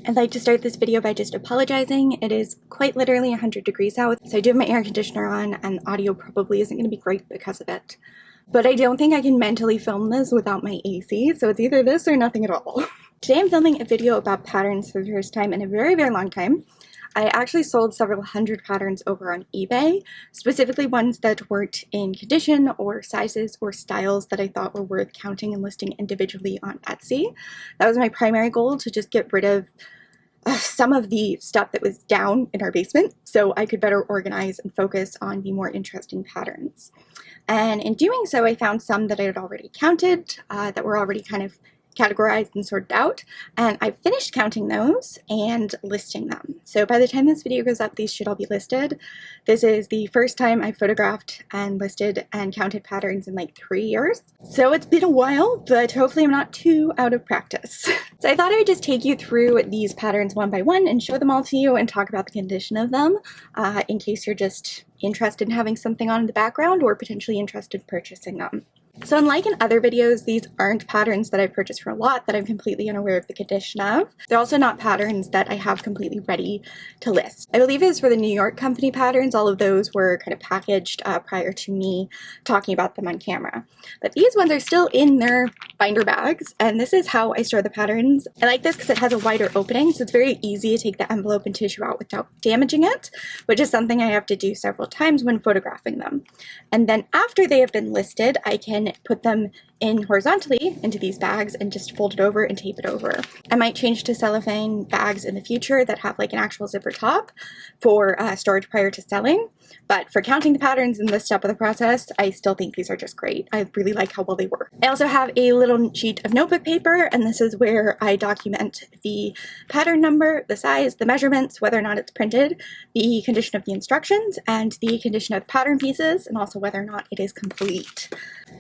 I'd like to start this video by just apologizing. It is quite literally 100 degrees out, so I do have my air conditioner on and the audio probably isn't going to be great because of it. But I don't think I can mentally film this without my AC, so it's either this or nothing at all. Today I'm filming a video about patterns for the first time in a very, very long time. I actually sold several hundred patterns over on eBay, specifically ones that weren't in condition or sizes or styles that I thought were worth counting and listing individually on Etsy. That was my primary goal, to just get rid of some of the stuff that was down in our basement so I could better organize and focus on the more interesting patterns. And in doing so, I found some that I had already counted, that were already kind of categorized and sorted out, and I finished counting those and listing them. So by the time this video goes up, these should all be listed. This is the first time I photographed and listed and counted patterns in like 3 years. So it's been a while, but hopefully I'm not too out of practice. So I thought I would just take you through these patterns one by one and show them all to you and talk about the condition of them, in case you're just interested in having something on in the background or potentially interested in purchasing them. So unlike in other videos, these aren't patterns that I've purchased for a lot that I'm completely unaware of the condition of. They're also not patterns that I have completely ready to list. I believe it was for the New York company patterns. All of those were kind of packaged prior to me talking about them on camera. But these ones are still in their binder bags, and this is how I store the patterns. I like this because it has a wider opening, so it's very easy to take the envelope and tissue out without damaging it, which is something I have to do several times when photographing them. And then after they have been listed, I can put them in horizontally into these bags and just fold it over and tape it over. I might change to cellophane bags in the future that have like an actual zipper top for storage prior to selling. But for counting the patterns in this step of the process, I still think these are just great. I really like how well they work. I also have a little sheet of notebook paper, and this is where I document the pattern number, the size, the measurements, whether or not it's printed, the condition of the instructions, and the condition of the pattern pieces, and also whether or not it is complete.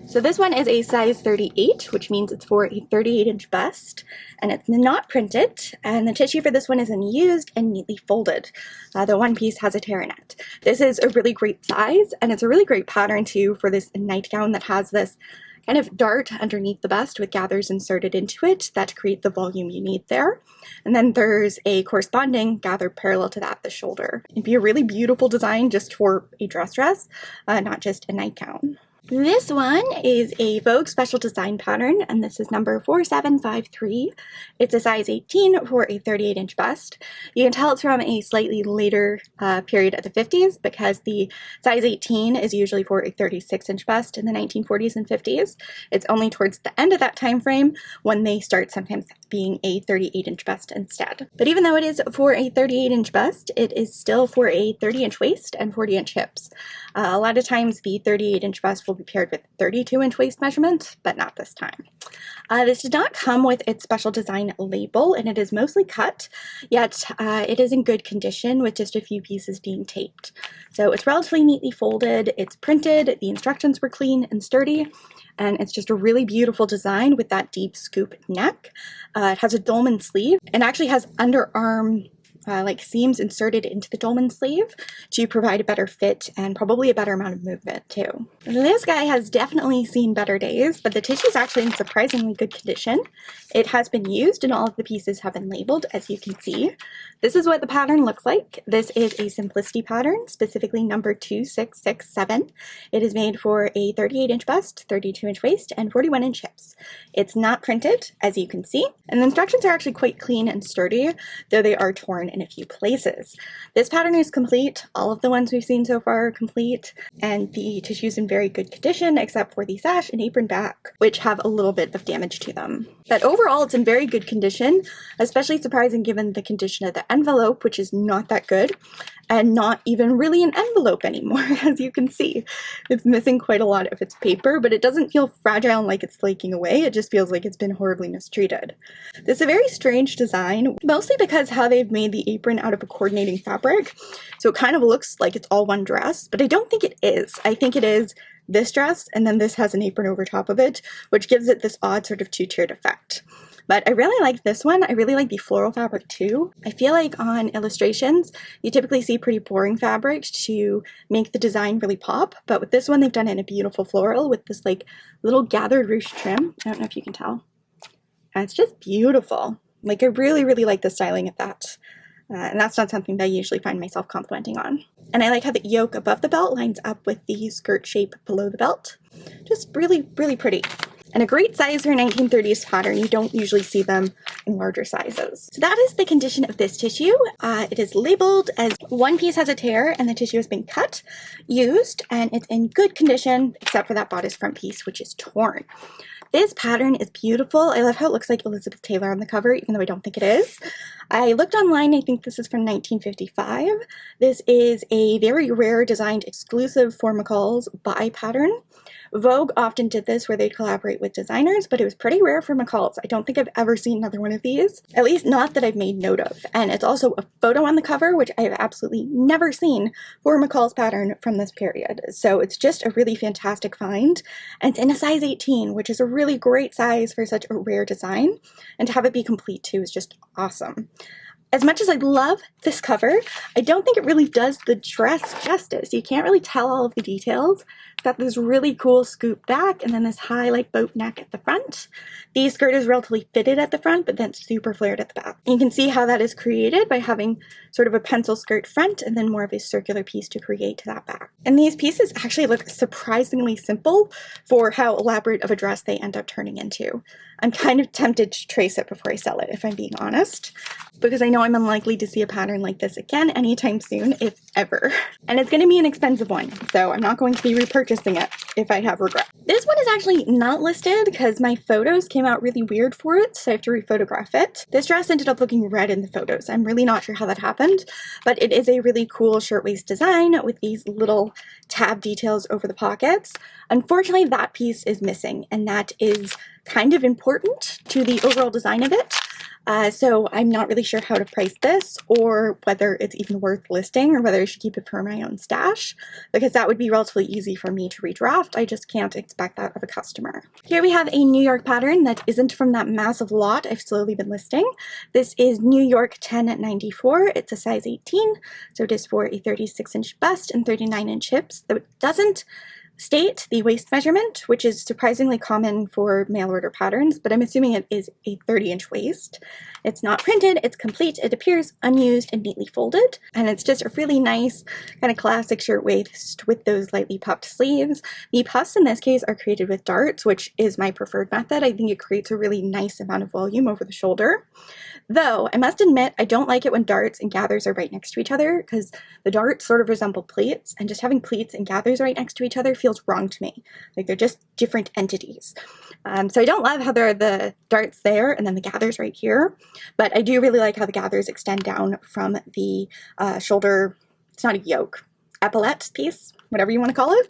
So this one is a size 38, which means it's for a 38-inch bust, and it's not printed, and the tissue for this one is unused and neatly folded. The one piece has a tear in it. This is a really great size, and it's a really great pattern too for this nightgown that has this kind of dart underneath the bust with gathers inserted into it that create the volume you need there. And then there's a corresponding gather parallel to that at the shoulder. It'd be a really beautiful design just for a dress, not just a nightgown. This one is a Vogue special design pattern, and this is number 4753. It's a size 18 for a 38-inch bust. You can tell it's from a slightly later period of the 50s because the size 18 is usually for a 36-inch bust in the 1940s and 50s. It's only towards the end of that time frame when they start sometimes being a 38-inch bust instead. But even though it is for a 38-inch bust, it is still for a 30-inch waist and 40-inch hips. A lot of times the 38-inch bust will be paired with 32-inch waist measurement, but not this time. This did not come with its special design label, and it is mostly cut, yet it is in good condition with just a few pieces being taped. So it's relatively neatly folded, it's printed, the instructions were clean and sturdy, and it's just a really beautiful design with that deep scoop neck. It has a dolman sleeve and actually has underarm like seams inserted into the dolman sleeve to provide a better fit and probably a better amount of movement too. This guy has definitely seen better days, but the tissue is actually in surprisingly good condition. It has been used and all of the pieces have been labeled, as you can see. This is what the pattern looks like. This is a simplicity pattern, specifically number 2667. It is made for a 38-inch bust, 32-inch waist, and 41-inch hips. It's not printed, as you can see, and the instructions are actually quite clean and sturdy, though they are torn in a few places. This pattern is complete. All of the ones we've seen so far are complete, and the tissue is in very good condition except for the sash and apron back, which have a little bit of damage to them. But overall, it's in very good condition, especially surprising given the condition of the envelope, which is not that good, and not even really an envelope anymore, as you can see. It's missing quite a lot of its paper, but it doesn't feel fragile and like it's flaking away. It just feels like it's been horribly mistreated. This is a very strange design, mostly because how they've made the apron out of a coordinating fabric. So it kind of looks like it's all one dress, but I don't think it is. I think it is this dress, and then this has an apron over top of it, which gives it this odd sort of two-tiered effect. But I really like this one. I really like the floral fabric too. I feel like on illustrations, you typically see pretty boring fabrics to make the design really pop, but with this one, they've done it in a beautiful floral with this like little gathered ruche trim. I don't know if you can tell. And it's just beautiful. Like, I really, really like the styling of that. And that's not something that I usually find myself complimenting on. And I like how the yoke above the belt lines up with the skirt shape below the belt. Just really, really pretty. And a great size for a 1930s pattern. You don't usually see them in larger sizes. So that is the condition of this tissue. It is labeled as one piece has a tear and the tissue has been cut, used, and it's in good condition except for that bodice front piece, which is torn. This pattern is beautiful. I love how it looks like Elizabeth Taylor on the cover, even though I don't think it is. I looked online. I think this is from 1955. This is a very rare designed exclusive for McCall's buy pattern. Vogue often did this where they'd collaborate with designers, but it was pretty rare for McCall's. I don't think I've ever seen another one of these, at least not that I've made note of. And it's also a photo on the cover, which I have absolutely never seen for McCall's pattern from this period. So it's just a really fantastic find. And it's in a size 18, which is a really great size for such a rare design. And to have it be complete too is just awesome. As much as I love this cover, I don't think it really does the dress justice. You can't really tell all of the details. It's got this really cool scoop back and then this high like boat neck at the front. The skirt is relatively fitted at the front, but then super flared at the back. You can see how that is created by having sort of a pencil skirt front and then more of a circular piece to create that back. And these pieces actually look surprisingly simple for how elaborate of a dress they end up turning into. I'm kind of tempted to trace it before I sell it, if I'm being honest, because I know I'm unlikely to see a pattern like this again anytime soon, if ever. And it's going to be an expensive one, so I'm not going to be repurchasing it if I have regret. This one is actually not listed because my photos came out really weird for it, so I have to rephotograph it. This dress ended up looking red in the photos. I'm really not sure how that happened, but it is a really cool shirtwaist design with these little tab details over the pockets. Unfortunately, that piece is missing, and that is kind of important to the overall design of it. So I'm not really sure how to price this or whether it's even worth listing or whether I should keep it for my own stash, because that would be relatively easy for me to redraft. I just can't expect that of a customer. Here we have a New York pattern that isn't from that massive lot I've slowly been listing. This is New York 1094. It's a size 18, so it is for a 36-inch bust and 39-inch hips, though it doesn't state the waist measurement, which is surprisingly common for mail order patterns, but I'm assuming it is a 30-inch waist. It's not printed, it's complete, it appears unused and neatly folded, and it's just a really nice kind of classic shirtwaist with those lightly puffed sleeves. The puffs in this case are created with darts, which is my preferred method. I think it creates a really nice amount of volume over the shoulder. Though, I must admit, I don't like it when darts and gathers are right next to each other, because the darts sort of resemble pleats, and just having pleats and gathers right next to each other feels wrong to me. Like, they're just different entities. So I don't love how there are the darts there and then the gathers right here, but I do really like how the gathers extend down from the shoulder. It's not a yoke, epaulette piece, whatever you want to call it.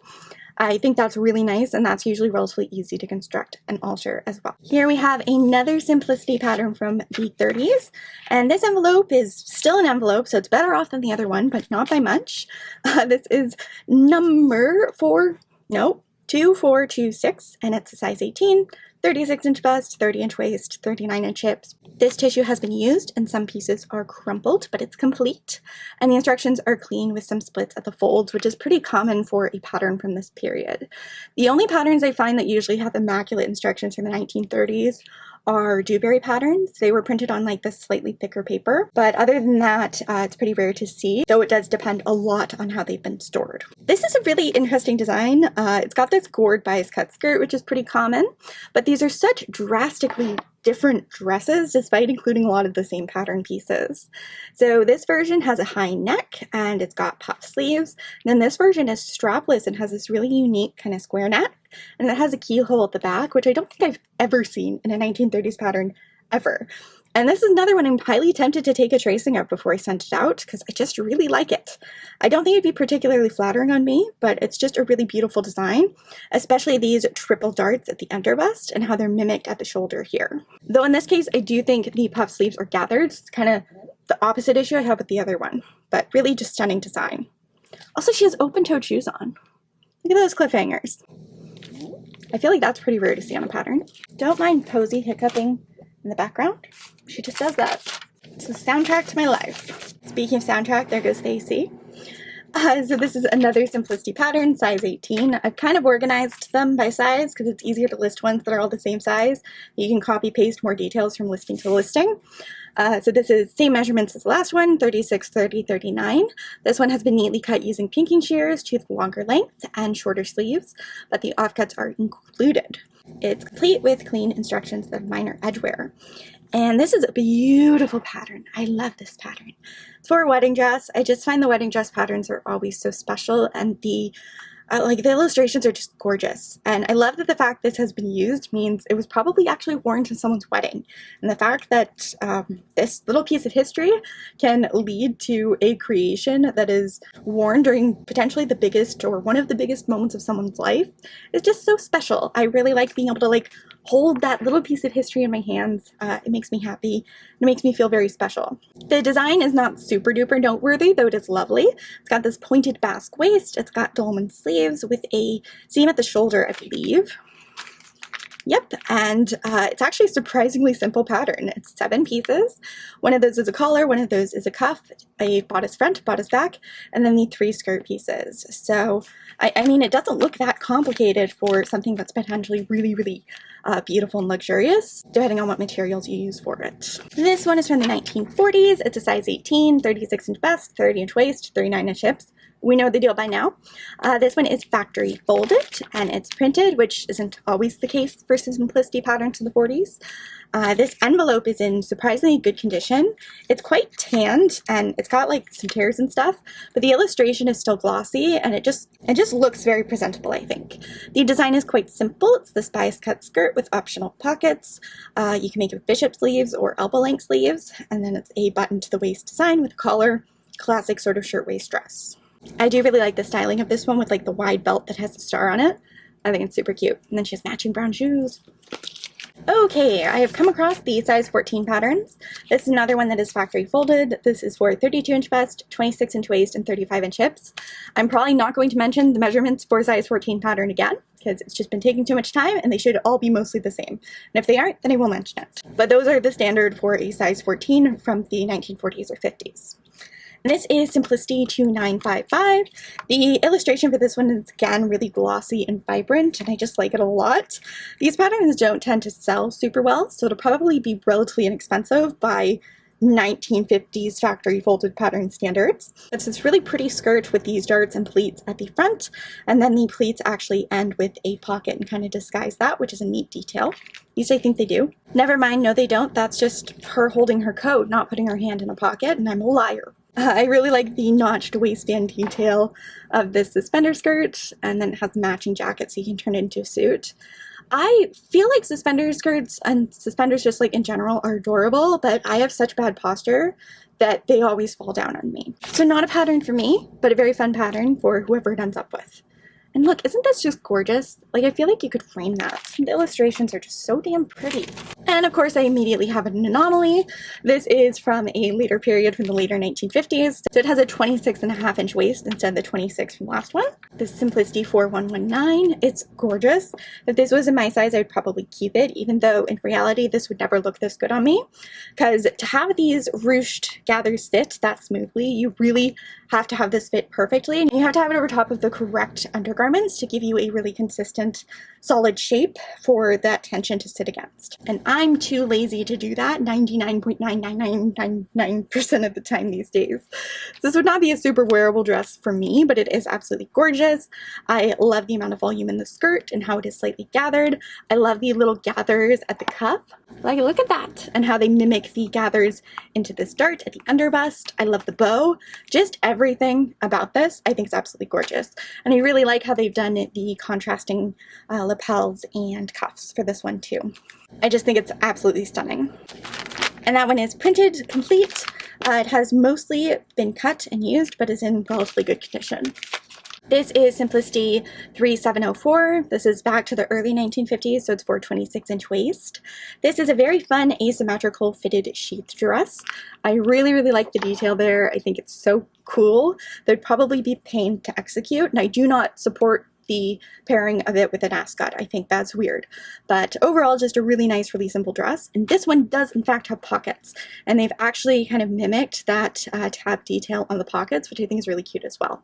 I think that's really nice, and that's usually relatively easy to construct and alter as well. Here we have another simplicity pattern from the 30s, and this envelope is still an envelope, so it's better off than the other one, but not by much. This is number 2426, and it's a size 18, 36-inch bust, 30-inch waist, 39-inch hips. This tissue has been used and some pieces are crumpled, but it's complete. And the instructions are clean with some splits at the folds, which is pretty common for a pattern from this period. The only patterns I find that usually have immaculate instructions from the 1930s are Dewberry patterns. They were printed on like this slightly thicker paper, but other than that, it's pretty rare to see, though it does depend a lot on how they've been stored. This is a really interesting design. It's got this gored bias cut skirt, which is pretty common, but these are such drastically different dresses despite including a lot of the same pattern pieces. So this version has a high neck and it's got puff sleeves. And then this version is strapless and has this really unique kind of square neck, and it has a keyhole at the back, which I don't think I've ever seen in a 1930s pattern ever. And this is another one I'm highly tempted to take a tracing of before I send it out, because I just really like it. I don't think it'd be particularly flattering on me, but it's just a really beautiful design, especially these triple darts at the underbust and how they're mimicked at the shoulder here. Though in this case, I do think the puff sleeves are gathered. It's kind of the opposite issue I have with the other one, but really just stunning design. Also, she has open-toed shoes on. Look at those cliffhangers. I feel like that's pretty rare to see on a pattern. Don't mind Posy hiccuping in the background. She just does that. It's the soundtrack to my life. Speaking of soundtrack, there goes the AC. So this is another Simplicity pattern, size 18. I've kind of organized them by size because it's easier to list ones that are all the same size. You can copy paste more details from listing to listing. So this is same measurements as the last one, 36, 30, 39. This one has been neatly cut using pinking shears to the longer length and shorter sleeves, but the offcuts are included. It's complete with clean instructions of minor edge wear. And this is a beautiful pattern. I love this pattern. It's for a wedding dress. I just find the wedding dress patterns are always so special, and the illustrations are just gorgeous. And I love that the fact this has been used means it was probably actually worn to someone's wedding. And the fact that this little piece of history can lead to a creation that is worn during potentially the biggest or one of the biggest moments of someone's life is just so special. I really like being able to hold that little piece of history in my hands. It makes me happy. It makes me feel very special. The design is not super duper noteworthy, though it is lovely. It's got this pointed basque waist. It's got dolman sleeves with a seam at the shoulder, I believe. Yep, and it's actually a surprisingly simple pattern. It's 7 pieces. One of those is a collar, one of those is a cuff, a bodice front, bodice back, and then the 3 skirt pieces. So, I mean, it doesn't look that complicated for something that's potentially really, really beautiful and luxurious, depending on what materials you use for it. This one is from the 1940s. It's a size 18, 36-inch bust, 30-inch waist, 39-inch hips. We know the deal by now. This one is factory folded, and it's printed, which isn't always the case for Simplicity patterns in the 40s. This envelope is in surprisingly good condition. It's quite tanned, and it's got some tears and stuff, but the illustration is still glossy, and it just looks very presentable, I think. The design is quite simple. It's this bias cut skirt with optional pockets. You can make it with bishop sleeves or elbow length sleeves, and then it's a button to the waist design with a collar, classic sort of shirtwaist dress. I do really like the styling of this one with the wide belt that has a star on it. I think it's super cute. And then she has matching brown shoes. Okay, I have come across the size 14 patterns. This is another one that is factory folded. This is for 32-inch bust, 26-inch waist, and 35-inch hips. I'm probably not going to mention the measurements for size 14 pattern again, because it's just been taking too much time, and they should all be mostly the same. And if they aren't, then I will mention it. But those are the standard for a size 14 from the 1940s or 50s. This is Simplicity 2955. The illustration for this one is again really glossy and vibrant, and I just like it a lot. These patterns don't tend to sell super well, so it'll probably be relatively inexpensive by 1950s factory folded pattern standards. It's this really pretty skirt with these darts and pleats at the front, and then the pleats actually end with a pocket and kind of disguise that, which is a neat detail. At least I think they do. Never mind, no they don't. That's just her holding her coat, not putting her hand in a pocket, and I'm a liar. I really like the notched waistband detail of this suspender skirt, and then it has a matching jacket so you can turn it into a suit. I feel like suspender skirts and suspenders just in general are adorable, but I have such bad posture that they always fall down on me. So not a pattern for me, but a very fun pattern for whoever it ends up with. And look, isn't this just gorgeous? I feel like you could frame that. The illustrations are just so damn pretty. And of course, I immediately have an anomaly. This is from a later period from the later 1950s. So it has a 26.5-inch waist instead of the 26 from the last one. This is Simplicity 4119. It's gorgeous. If this was in my size, I'd probably keep it, even though in reality, this would never look this good on me. Because to have these ruched gathers fit that smoothly, you really have to have this fit perfectly. And you have to have it over top of the correct undergarments to give you a really consistent, solid shape for that tension to sit against. And I'm too lazy to do that 99.99999% of the time these days. This would not be a super wearable dress for me, but it is absolutely gorgeous. I love the amount of volume in the skirt and how it is slightly gathered. I love the little gathers at the cuff. Look at that, and how they mimic the gathers into this dart at the underbust. I love the bow. Just everything about this I think is absolutely gorgeous. And I really like how they've done the contrasting lapels and cuffs for this one too. I just think it's absolutely stunning. And that one is printed complete. It has mostly been cut and used, but is in relatively good condition. This is Simplicity 3704. This is back to the early 1950s, so it's for 26-inch waist. This is a very fun asymmetrical fitted sheath dress. I really, really like the detail there. I think it's so cool. They'd probably be pain to execute, and I do not support the pairing of it with an ascot. I think that's weird. But overall, just a really nice, really simple dress. And this one does, in fact, have pockets. And they've actually kind of mimicked that tab detail on the pockets, which I think is really cute as well.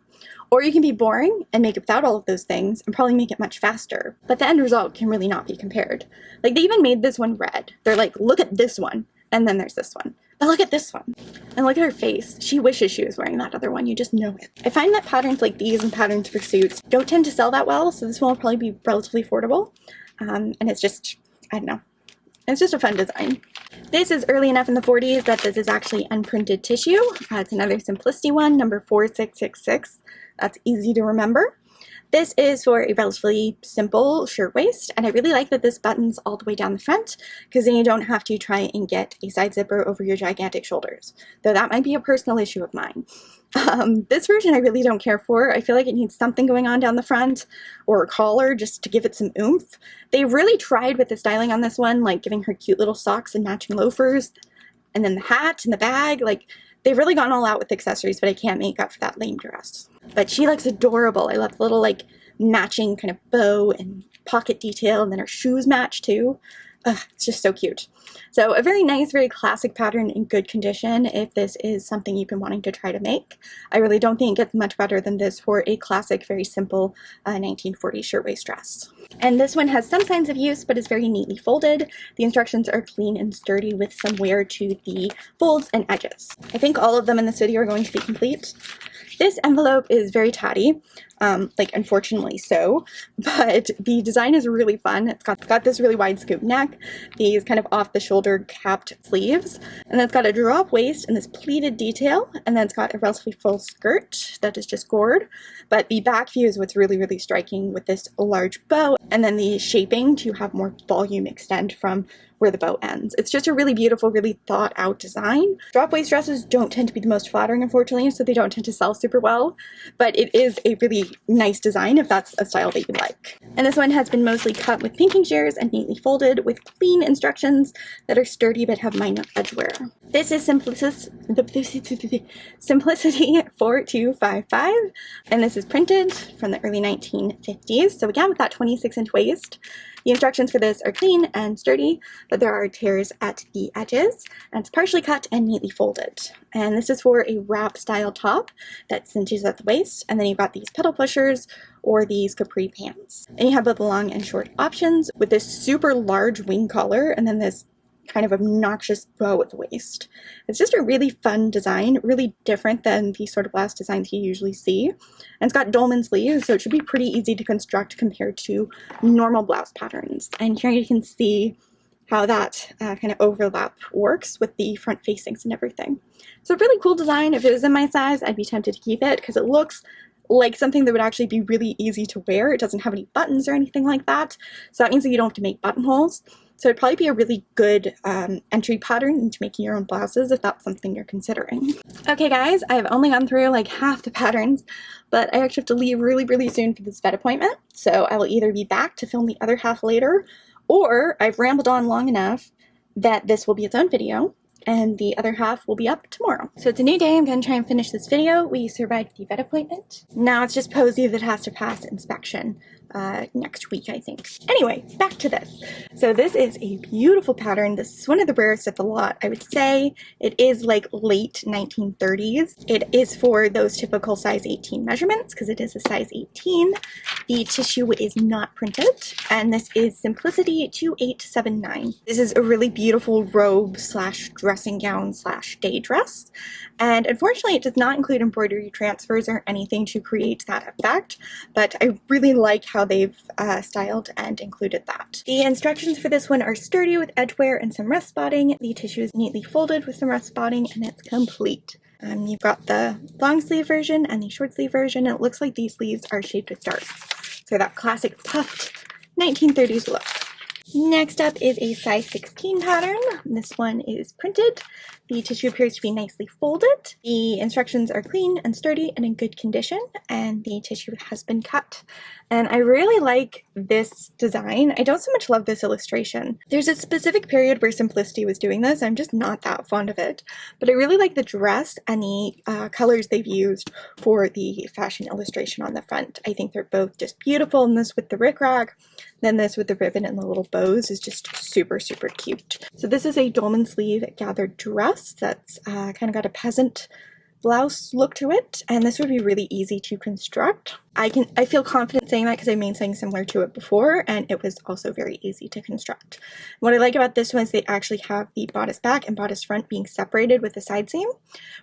Or you can be boring and make it without all of those things and probably make it much faster. But the end result can really not be compared. Like, they even made this one red. They're like, look at this one. And then there's this one. But look at this one. And look at her face. She wishes she was wearing that other one. You just know it. I find that patterns like these and patterns for suits don't tend to sell that well. So this one will probably be relatively affordable. And it's just, I don't know. It's just a fun design. This is early enough in the 40s that this is actually unprinted tissue. It's another Simplicity one, number 4666. That's easy to remember. This is for a relatively simple shirtwaist, and I really like that this buttons all the way down the front, because then you don't have to try and get a side zipper over your gigantic shoulders, though that might be a personal issue of mine. This version I really don't care for. I feel like it needs something going on down the front, or a collar just to give it some oomph. They really tried with the styling on this one, like giving her cute little socks and matching loafers, and then the hat and the bag. Like, they've really gone all out with accessories, but I can't make up for that lame dress. But she looks adorable. I love the little, like, matching kind of bow and pocket detail, and then her shoes match too. It's just so cute. So a very nice, very classic pattern in good condition if this is something you've been wanting to try to make. I really don't think it gets much better than this for a classic, very simple 1940s shirtwaist dress. And this one has some signs of use, but is very neatly folded. The instructions are clean and sturdy with some wear to the folds and edges. I think all of them in this video are going to be complete. This envelope is very tatty, like unfortunately so, but the design is really fun. It's got this really wide scoop neck, these kind of off the shoulder capped sleeves, and then it's got a drop waist and this pleated detail, and then it's got a relatively full skirt that is just gored, but the back view is what's really, really striking with this large bow, and then the shaping to have more volume extend from where the bow ends. It's just a really beautiful, really thought out design. Drop waist dresses don't tend to be the most flattering, unfortunately, so they don't tend to sell super well, but it is a really nice design if that's a style that you like. And this one has been mostly cut with pinking shears and neatly folded with clean instructions that are sturdy but have minor edge wear. This is Simplicity 4255, and this is printed from the early 1950s. So again, with that 26-inch waist. The instructions for this are clean and sturdy, but there are tears at the edges, and it's partially cut and neatly folded. And this is for a wrap style top that cinches at the waist, and then you've got these pedal pushers or these capri pants. And you have both long and short options with this super large wing collar and then this kind of obnoxious bow at the waist. It's just a really fun design, really different than the sort of blouse designs you usually see. And it's got dolman sleeves, so it should be pretty easy to construct compared to normal blouse patterns. And here you can see how that kind of overlap works with the front facings and everything. It's a really cool design. If it was in my size, I'd be tempted to keep it because it looks like something that would actually be really easy to wear. It doesn't have any buttons or anything like that, so that means that you don't have to make buttonholes. So it'd probably be a really good entry pattern into making your own blouses if that's something you're considering. Okay guys, I've only gone through like half the patterns, but I actually have to leave really, really soon for this vet appointment. So I will either be back to film the other half later, or I've rambled on long enough that this will be its own video, and the other half will be up tomorrow. So it's a new day. I'm going to try and finish this video. We survived the vet appointment. Now it's just Posey that has to pass inspection next week, I think. Anyway, back to this. So this is a beautiful pattern. This is one of the rarest of the lot. I would say it is like late 1930s. It is for those typical size 18 measurements because it is a size 18. The tissue is not printed, and this is Simplicity 2879. This is a really beautiful robe slash dressing gown slash day dress, and unfortunately it does not include embroidery transfers or anything to create that effect, but I really like how they've styled and included that. The instructions for this one are sturdy with edge wear and some rest spotting. The tissue is neatly folded with some rest spotting, and it's complete. You've got the long sleeve version and the short sleeve version, and it looks like these sleeves are shaped with darts. So that classic puffed 1930s look. Next up is a size 16 pattern. This one is printed The tissue appears to be nicely folded. The instructions are clean and sturdy and in good condition, and the tissue has been cut. And I really like this design. I don't so much love this illustration. There's a specific period where Simplicity was doing this. I'm just not that fond of it. But I really like the dress and the colors they've used for the fashion illustration on the front. I think they're both just beautiful, and this with the rickrack, then this with the ribbon and the little bows is just super, super cute. So this is a dolman sleeve gathered dress that's kind of got a peasant blouse look to it, and this would be really easy to construct. I feel confident saying that because I made something similar to it before, and it was also very easy to construct. What I like about this one is they actually have the bodice back and bodice front being separated with the side seam,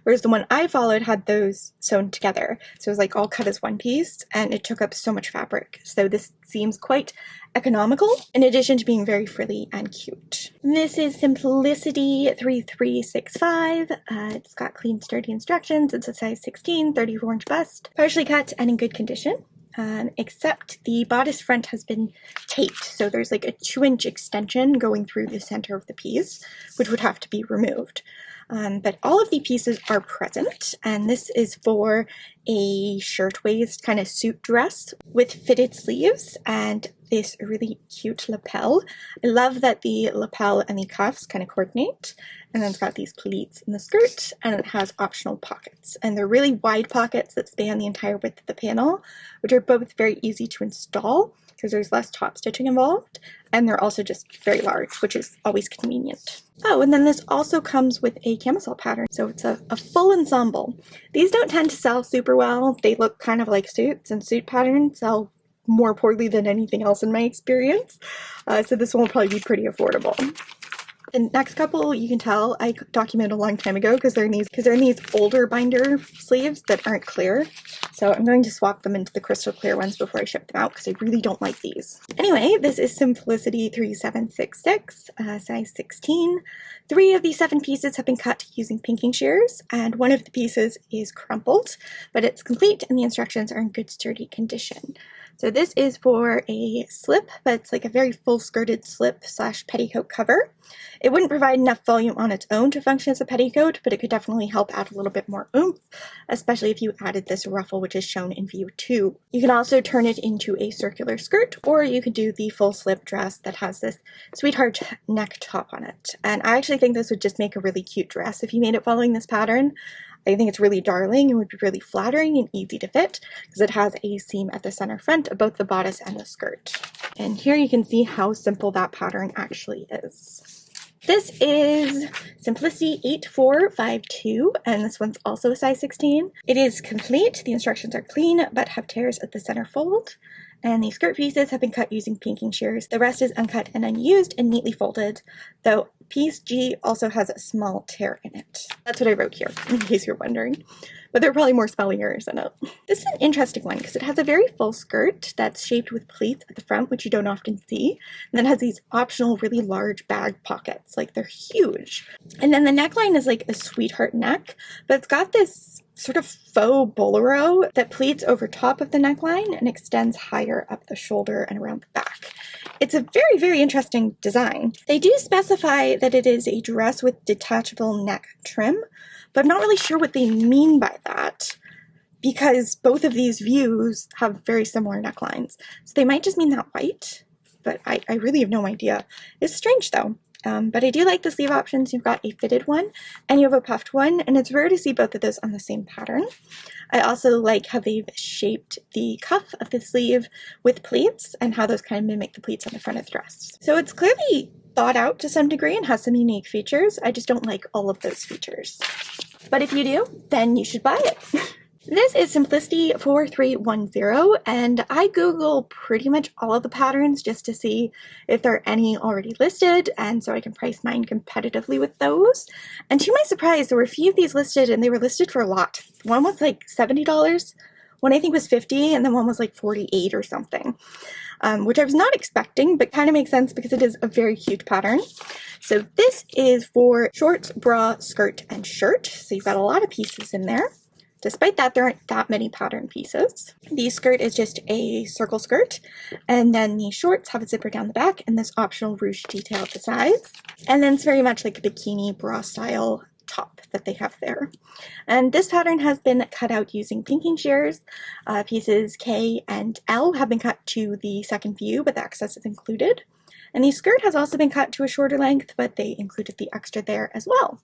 whereas the one I followed had those sewn together. So it was like all cut as one piece, and it took up so much fabric. So this seems quite economical, in addition to being very frilly and cute. This is Simplicity 3365. It's got clean, sturdy instructions. It's a size 16, 34-inch bust, partially cut and in good condition. Except the bodice front has been taped, so there's like a 2-inch extension going through the center of the piece, which would have to be removed. But all of the pieces are present, and this is for a shirtwaist kind of suit dress with fitted sleeves and this really cute lapel. I love that the lapel and the cuffs kind of coordinate, and then it's got these pleats in the skirt, and it has optional pockets, and they're really wide pockets that span the entire width of the panel, which are both very easy to install because there's less top stitching involved, and they're also just very large, which is always convenient. Oh, and then this also comes with a camisole pattern, so it's a full ensemble. These don't tend to sell super well. They look kind of like suits, and suit patterns sell more poorly than anything else in my experience, so this one will probably be pretty affordable. The next couple, you can tell I documented a long time ago because they're in these older binder sleeves that aren't clear. So I'm going to swap them into the crystal clear ones before I ship them out because I really don't like these. Anyway, this is Simplicity 3766, size 16. 3 of the 7 pieces have been cut using pinking shears, and 1 of the pieces is crumpled, but it's complete and the instructions are in good sturdy condition. So this is for a slip, but it's like a very full skirted slip / petticoat cover. It wouldn't provide enough volume on its own to function as a petticoat, but it could definitely help add a little bit more oomph, especially if you added this ruffle, which is shown in view 2. You can also turn it into a circular skirt, or you could do the full slip dress that has this sweetheart neck top on it. And I actually think this would just make a really cute dress if you made it following this pattern. I think it's really darling and would be really flattering and easy to fit because it has a seam at the center front of both the bodice and the skirt. And here you can see how simple that pattern actually is. This is Simplicity 8452, and this one's also a size 16. It is complete. The instructions are clean but have tears at the center fold. And the skirt pieces have been cut using pinking shears. The rest is uncut and unused and neatly folded, though piece G also has a small tear in it. That's what I wrote here, in case you're wondering. But there are probably more spelling errors in it. This is an interesting one because it has a very full skirt that's shaped with pleats at the front, which you don't often see. And then it has these optional really large bag pockets, like they're huge. And then the neckline is like a sweetheart neck, but it's got this sort of faux bolero that pleats over top of the neckline and extends higher up the shoulder and around the back. It's a very, very interesting design. They do specify that it is a dress with detachable neck trim, but I'm not really sure what they mean by that because both of these views have very similar necklines. So they might just mean that white, but I really have no idea. It's strange though. But I do like the sleeve options. You've got a fitted one and you have a puffed one, and it's rare to see both of those on the same pattern. I also like how they've shaped the cuff of the sleeve with pleats and how those kind of mimic the pleats on the front of the dress. So it's clearly thought out to some degree and has some unique features. I just don't like all of those features. But if you do, then you should buy it. This is Simplicity 4310, and I Google pretty much all of the patterns just to see if there are any already listed, and so I can price mine competitively with those. And to my surprise, there were a few of these listed, and they were listed for a lot. One was like $70, one I think was $50, and then one was like $48 or something, which I was not expecting, but kind of makes sense because it is a very cute pattern. So this is for shorts, bra, skirt, and shirt, so you've got a lot of pieces in there. Despite that, there aren't that many pattern pieces. The skirt is just a circle skirt, and then the shorts have a zipper down the back and this optional ruche detail at the sides. And then it's very much like a bikini bra style top. that they have there. And this pattern has been cut out using pinking shears. Pieces K and L have been cut to the second view, but the excess is included. And the skirt has also been cut to a shorter length, but they included the extra there as well.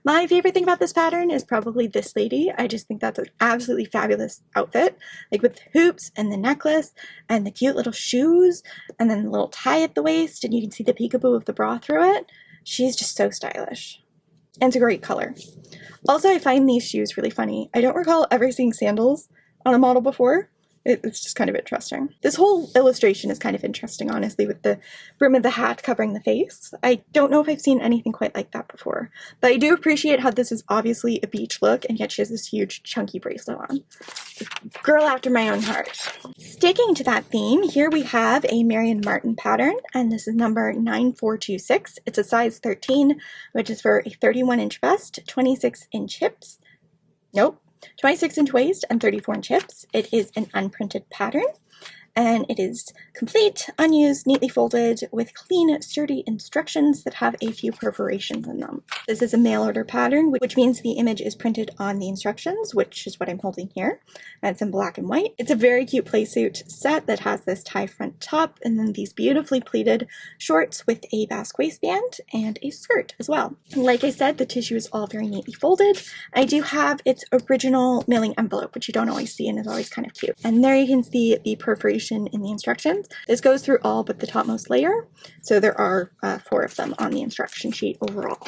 My favorite thing about this pattern is probably this lady. I just think that's an absolutely fabulous outfit, like with hoops and the necklace and the cute little shoes and then the little tie at the waist, and you can see the peekaboo of the bra through it. She's just so stylish. And it's a great color. Also, I find these shoes really funny. I don't recall ever seeing sandals on a model before. It's just kind of interesting. This whole illustration is kind of interesting, honestly, with the brim of the hat covering the face. I don't know if I've seen anything quite like that before, but I do appreciate how this is obviously a beach look, and yet she has this huge chunky bracelet on. Girl after my own heart. Sticking to that theme, here we have a Marion Martin pattern, and this is number 9426. It's a size 13, which is for a 31-inch bust, 26-inch hips. Nope. 26-inch waist and 34-inch hips. It is an unprinted pattern, and it is complete, unused, neatly folded, with clean, sturdy instructions that have a few perforations in them. This is a mail order pattern, which means the image is printed on the instructions, which is what I'm holding here. And it's in black and white. It's a very cute playsuit set that has this tie front top and then these beautifully pleated shorts with a basque waistband and a skirt as well. Like I said, the tissue is all very neatly folded. I do have its original mailing envelope, which you don't always see and is always kind of cute. And there you can see the perforation in the instructions. This goes through all but the topmost layer, so there are 4 of them on the instruction sheet overall.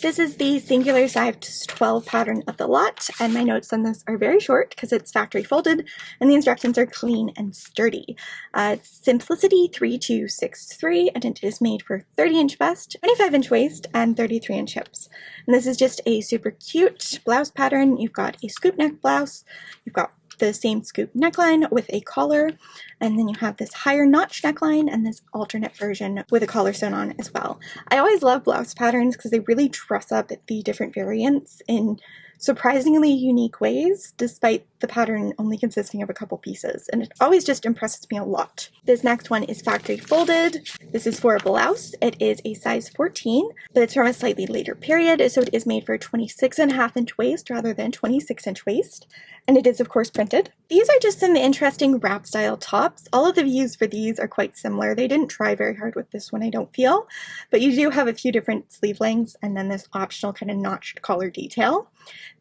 This is the singular size 12 pattern of the lot, and my notes on this are very short because it's factory folded and the instructions are clean and sturdy. It's Simplicity 3263, and it is made for 30-inch bust, 25-inch waist, and 33-inch hips. And this is just a super cute blouse pattern. You've got a scoop neck blouse, you've got the same scoop neckline with a collar, and then you have this higher notch neckline and this alternate version with a collar sewn on as well. I always love blouse patterns because they really dress up the different variants in surprisingly unique ways, despite the pattern only consisting of a couple pieces, and it always just impresses me a lot. This next one is factory folded. This is for a blouse. It is a size 14, but it's from a slightly later period, so it is made for a 26.5-inch waist rather than 26-inch waist, and it is of course printed. These are just some interesting wrap style tops. All of the views for these are quite similar. They didn't try very hard with this one, I don't feel, but you do have a few different sleeve lengths and then this optional kind of notched collar detail.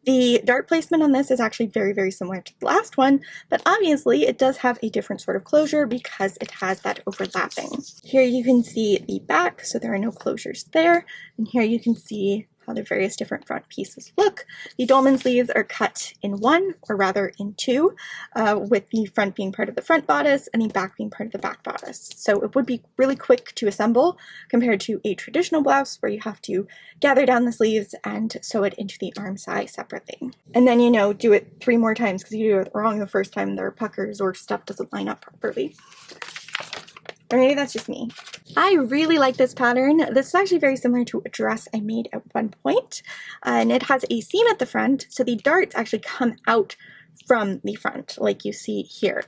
The dart placement on this is actually very, very similar to the last one, but obviously it does have a different sort of closure because it has that overlapping. Here you can see the back, so there are no closures there, and here you can see how the various different front pieces look. The dolman sleeves are cut in 1, or rather in 2, with the front being part of the front bodice and the back being part of the back bodice. So it would be really quick to assemble compared to a traditional blouse where you have to gather down the sleeves and sew it into the arm size separately. And then, you know, do it 3 more times because you do it wrong the first time, there are puckers or stuff doesn't line up properly. Or maybe that's just me. I really like this pattern. This is actually very similar to a dress I made at one point, and it has a seam at the front, so the darts actually come out from the front, like you see here.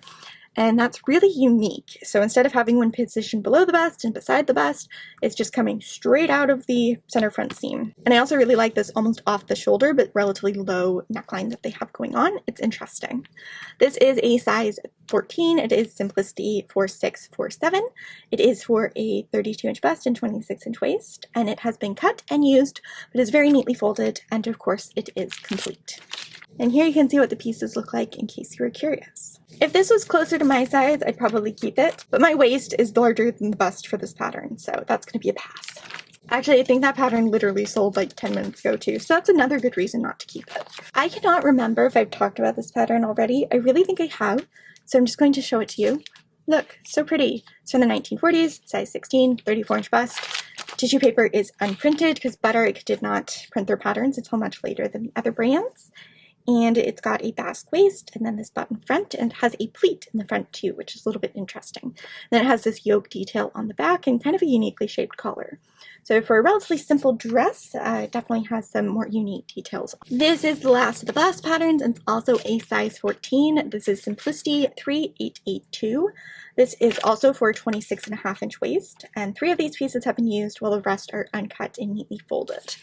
And that's really unique. So instead of having one positioned below the bust and beside the bust, it's just coming straight out of the center front seam. And I also really like this almost off the shoulder but relatively low neckline that they have going on. It's interesting. This is a size 14. It is Simplicity 4647. It is for a 32-inch bust and 26-inch waist, and it has been cut and used, but is very neatly folded, and of course it is complete. And here you can see what the pieces look like in case you were curious. If this was closer to my size, I'd probably keep it, but my waist is larger than the bust for this pattern, so that's going to be a pass. Actually, I think that pattern literally sold like 10 minutes ago too, so that's another good reason not to keep it. I cannot remember if I've talked about this pattern already. I really think I have, so I'm just going to show it to you. Look, so pretty. It's from the 1940s, size 16, 34-inch bust. Tissue paper is unprinted because Butterick did not print their patterns until much later than the other brands. And it's got a basque waist and then this button front, and it has a pleat in the front too, which is a little bit interesting. And then it has this yoke detail on the back and kind of a uniquely shaped collar. So for a relatively simple dress, it definitely has some more unique details. This is the last of the bust patterns, and it's also a size 14. This is Simplicity 3882. This is also for a 26.5-inch waist, and 3 of these pieces have been used while the rest are uncut and neatly folded.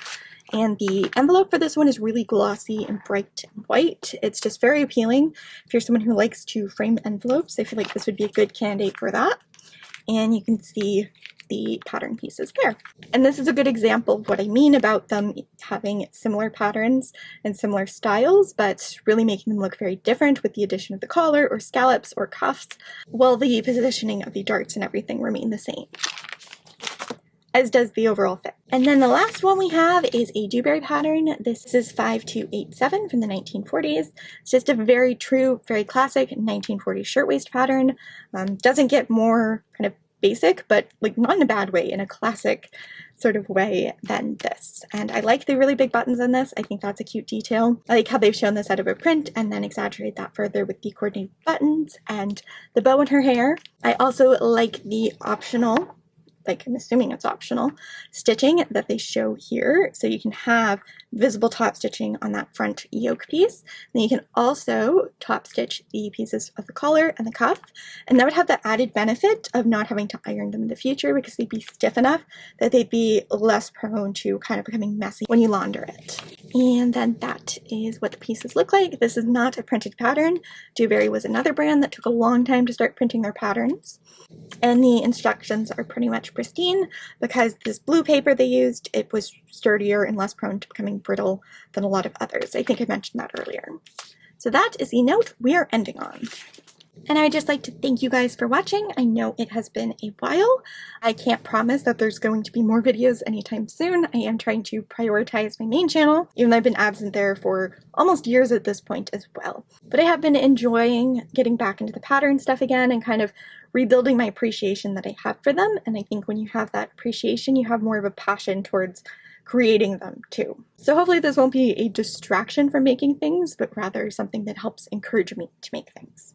And the envelope for this one is really glossy and bright and white. It's just very appealing. If you're someone who likes to frame envelopes, I feel like this would be a good candidate for that. And you can see the pattern pieces there. And this is a good example of what I mean about them having similar patterns and similar styles, but really making them look very different with the addition of the collar or scallops or cuffs, while the positioning of the darts and everything remain the same, as does the overall fit. And then the last one we have is a dewberry pattern. This is 5287 from the 1940s. It's just a very true, very classic 1940s shirtwaist pattern. Doesn't get more kind of basic, but like not in a bad way, in a classic sort of way than this. And I like the really big buttons in this. I think that's a cute detail. I like how they've shown this out of a print and then exaggerate that further with the coordinated buttons and the bow in her hair. I also like the optional, like I'm assuming it's optional, stitching that they show here. So you can have visible top stitching on that front yoke piece. Then you can also top stitch the pieces of the collar and the cuff. And that would have the added benefit of not having to iron them in the future because they'd be stiff enough that they'd be less prone to kind of becoming messy when you launder it. And then that is what the pieces look like. This is not a printed pattern. Dewberry was another brand that took a long time to start printing their patterns. And the instructions are pretty much pristine because this blue paper they used, it was sturdier and less prone to becoming brittle than a lot of others. I think I mentioned that earlier. So that is the note we are ending on. And I'd just like to thank you guys for watching. I know it has been a while. I can't promise that there's going to be more videos anytime soon. I am trying to prioritize my main channel, even though I've been absent there for almost years at this point as well. But I have been enjoying getting back into the pattern stuff again and kind of rebuilding my appreciation that I have for them. And I think when you have that appreciation, you have more of a passion towards creating them too. So hopefully this won't be a distraction from making things, but rather something that helps encourage me to make things.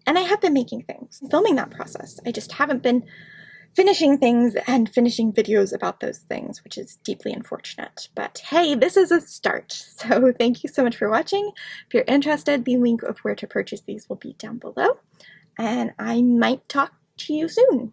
And I have been making things, filming that process. I just haven't been finishing things and finishing videos about those things, which is deeply unfortunate. But hey, this is a start. So thank you so much for watching. If you're interested, the link of where to purchase these will be down below. And I might talk to you soon.